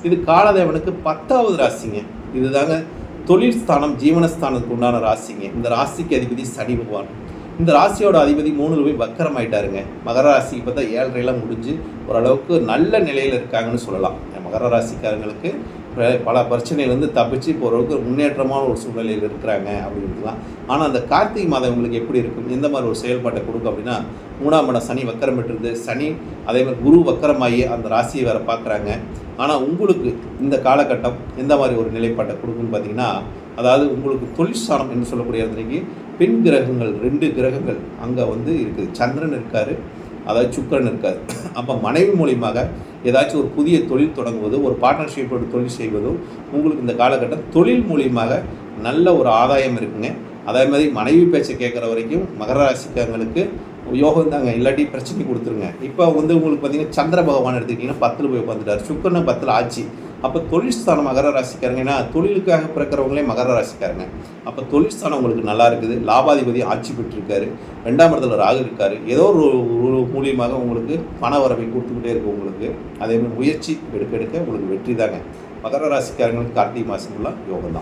இது காலதேவனுக்கு 10வது ராசிங்க. இதுதாங்க தொழில் ஸ்தானம், ஜீவனஸ்தானத்துக்கு உண்டான ராசிங்க. இந்த ராசிக்கு அதிபதி சனி பகவான். இந்த ராசியோட அதிபதி 3 போய் வக்கரம் ஆயிட்டாருங்க. மகர ராசிக்கு பார்த்தா 7.5 முடிஞ்சு ஓரளவுக்கு நல்ல நிலையில் இருக்காங்கன்னு சொல்லலாம். மகர ராசிக்காரங்களுக்கு பல பிரச்சனையிலேருந்து தப்பிச்சு இப்போ ஓரளவுக்கு முன்னேற்றமான ஒரு சூழ்நிலையில் இருக்கிறாங்க அப்படின்ட்டுலாம். ஆனால் அந்த கார்த்திகை மாதம் உங்களுக்கு எப்படி இருக்கும், எந்த மாதிரி ஒரு செயல்பாட்டை கொடுக்கும் அப்படின்னா, 3ஆம் இடம் சனி வக்கரம் பெற்றிருந்து, சனி அதே மாதிரி குரு வக்கரமாகி அந்த ராசியை வேறு பார்க்குறாங்க. ஆனால் உங்களுக்கு இந்த காலகட்டம் எந்த மாதிரி ஒரு நிலைப்பாட்டை கொடுக்குன்னு பார்த்தீங்கன்னா, அதாவது உங்களுக்கு தொழில் ஸ்தானம் என்று சொல்லக்கூடிய இடத்துலைக்கு பெண் கிரகங்கள் 2 கிரகங்கள் அங்கே இருக்குது. சந்திரன் இருக்கார், அதாவது சுக்கிரன் இருக்கார். அப்போ மனைவி மூலியமாக ஏதாச்சும் ஒரு புதிய தொழில் தொடங்குவதோ, ஒரு பார்ட்னர்ஷிப்போடு தொழில் செய்வதோ உங்களுக்கு இந்த காலகட்டம் தொழில் மூலியமாக நல்ல ஒரு ஆதாயம் இருக்குங்க. அதே மாதிரி மனைவி பேச்சை கேட்குற வரைக்கும் மகர ராசிக்காரங்களுக்கு யோகம் தாங்க, இல்லாட்டி பிரச்சனை கொடுத்துருங்க. இப்போ உங்களுக்கு பார்த்தீங்கன்னா சந்திர பகவான் எடுத்துக்கிட்டிங்கன்னா 10ல் போய் உட்காந்துட்டார், சுக்கிரன் 10ல் ஆச்சு. அப்போ தொழில் ஸ்தானம் மகர ராசிக்காரங்க, ஏன்னா தொழிலுக்காக பிறக்கிறவங்களே மகர ராசிக்காரங்க. அப்போ தொழில் ஸ்தானம் உங்களுக்கு நல்லா இருக்குது. லாபாதிபதி ஆட்சி பெற்றிருக்காரு, 2ஆம் இடத்துல ராகு இருக்கார். ஏதோ ஒரு மூலியமாக உங்களுக்கு பண வரவை கொடுத்துக்கிட்டே இருக்குது உங்களுக்கு. அதேமாதிரி முயற்சி எடுக்க உங்களுக்கு வெற்றி தாங்க. மகர ராசிக்காரங்களுக்கு கார்த்திகை மாதம் ஃபுல்லாக யோகம் தான்.